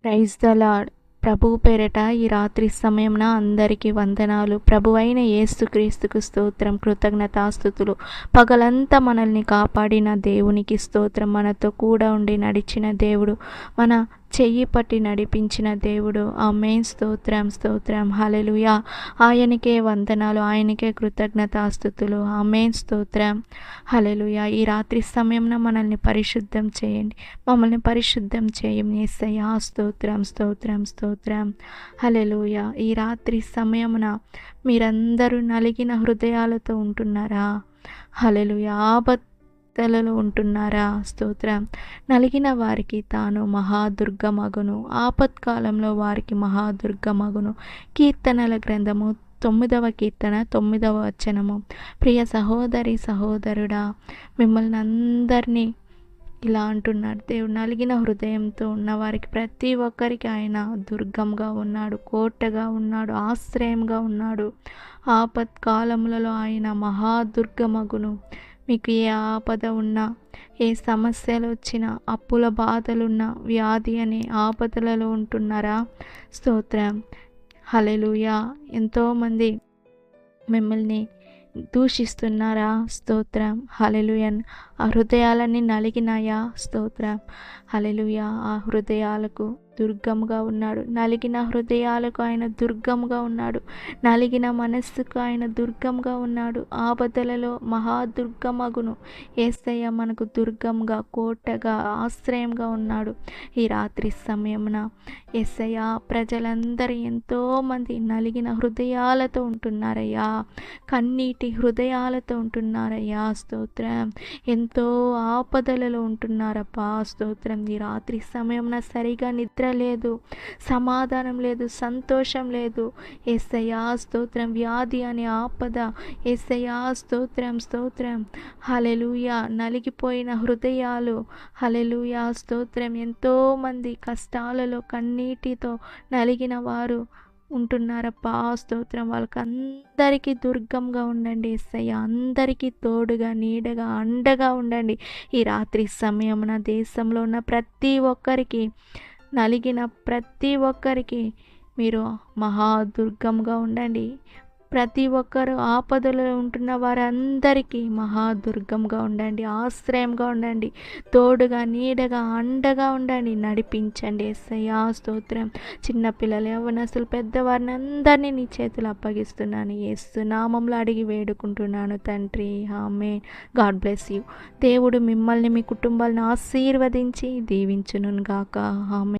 Praise the lord. ప్రభువు పేరట ఈ రాత్రి సమయంన అందరికీ వందనాలు. ప్రభువైన యేసుక్రీస్తుకు స్తోత్రం, కృతజ్ఞతాస్తుతులు. పగలంతా మనల్ని కాపాడిన దేవునికి స్తోత్రం. మనతో కూడా ఉండి నడిచిన దేవుడు, మన చెయ్యి పట్టి నడిపించిన దేవుడు. ఆమేన్. స్తోత్రం స్తోత్రం. హల్లెలూయా. ఆయనకే వందనాలు, ఆయనకే కృతజ్ఞతాస్తుతులు. ఆమేన్. స్తోత్రం. హల్లెలూయా. ఈ రాత్రి సమయంన మనల్ని పరిశుద్ధం చేయండి, మమ్మల్ని పరిశుద్ధం చేయం యేసయ్యా. స్తోత్రం స్తోత్రం స్తోత్రం. హల్లెలూయా. ఈ రాత్రి సమయమున మీరందరూ నలిగిన హృదయాలతో ఉంటున్నారా? హల్లెలూయా. ఆపదలలో ఉంటున్నారా? స్తోత్రం. నలిగిన వారికి తాను మహాదుర్గమగును, ఆపత్కాలంలో వారికి మహాదుర్గమగును. కీర్తనల గ్రంథము 9వ కీర్తన 9వ వచనము. ప్రియ సహోదరి సహోదరుడా, మిమ్మల్ని అందరినీ ఇలా అంటున్నాడు దేవుడు. నలిగిన హృదయంతో ఉన్న వారికి ప్రతి ఒక్కరికి ఆయన దుర్గంగా ఉన్నాడు, కోటగా ఉన్నాడు, ఆశ్రయంగా ఉన్నాడు. ఆపత్కాలములలో ఆయన మహాదుర్గమగును. మీకు ఏ ఆపద ఉన్నా, ఏ సమస్యలు వచ్చినా, అప్పుల బాధలున్నా, వ్యాధి అనే ఆపదలలో ఉంటున్నారా? స్తోత్రం. హల్లెలూయా. ఎంతోమంది మిమ్మల్ని దూషిస్తున్నారా? స్తోత్రం. హల్లెలూయా. ఆ హృదయాలన్నీ నలిగినాయా? స్తోత్రం. హల్లెలూయా. ఆ హృదయాలకు దుర్గముగా ఉన్నాడు. నలిగిన హృదయాలకు ఆయన దుర్గముగా ఉన్నాడు. నలిగిన మనస్సుకు ఆయన దుర్గముగా ఉన్నాడు. ఆపదలలో మహాదుర్గమగును. యేసయ్య మనకు దుర్గంగా, కోటగా, ఆశ్రయంగా ఉన్నాడు. ఈ రాత్రి సమయమున యేసయ్య, ప్రజలందరూ ఎంతోమంది నలిగిన హృదయాలతో ఉంటున్నారయ్యా, కన్నీటి హృదయాలతో ఉంటున్నారయ్యా. స్తోత్రం. ఎంతో ఆపదలలో ఉంటున్నారప్పా. స్తోత్రం. ఈ రాత్రి సమయమున సరిగా నిద్ర లేదు, సమాధానం లేదు, సంతోషం లేదు. యేసయ్యా స్తోత్రం. వ్యాధి అనే ఆపద. యేసయ్యా స్తోత్రం స్తోత్రం. హల్లెలూయా. నలిగిపోయిన హృదయాలు. హల్లెలూయా స్తోత్రం. ఎంతోమంది కష్టాలలో కన్నీటితో నలిగిన వారు ఉంటున్నారప్పా. స్తోత్రం. వాళ్ళకి అందరికీ దుర్గంగా ఉండండి యేసయ్య. అందరికీ తోడుగా, నీడగా, అండగా ఉండండి. ఈ రాత్రి సమయమున దేశంలో ఉన్న ప్రతి ఒక్కరికి, నలిగిన ప్రతి ఒక్కరికి మీరు మహాదుర్గంగా ఉండండి. ప్రతి ఒక్కరు ఆపదలో ఉంటున్న వారందరికీ మహాదుర్గంగా ఉండండి, ఆశ్రయంగా ఉండండి, తోడుగా, నీడగా, అండగా ఉండండి. నడిపించండి యేసయ్యా. స్తోత్రం. చిన్నపిల్లలు, యవ్వనస్తులు, పెద్దవారిని అందరినీ నీ చేతులు అప్పగిస్తున్నాను. యేసు నామములో అడిగి వేడుకుంటున్నాను తండ్రి. ఆమేన్. God bless you. దేవుడు మిమ్మల్ని, మీ కుటుంబాలను ఆశీర్వదించి దీవించును గాక. ఆమేన్.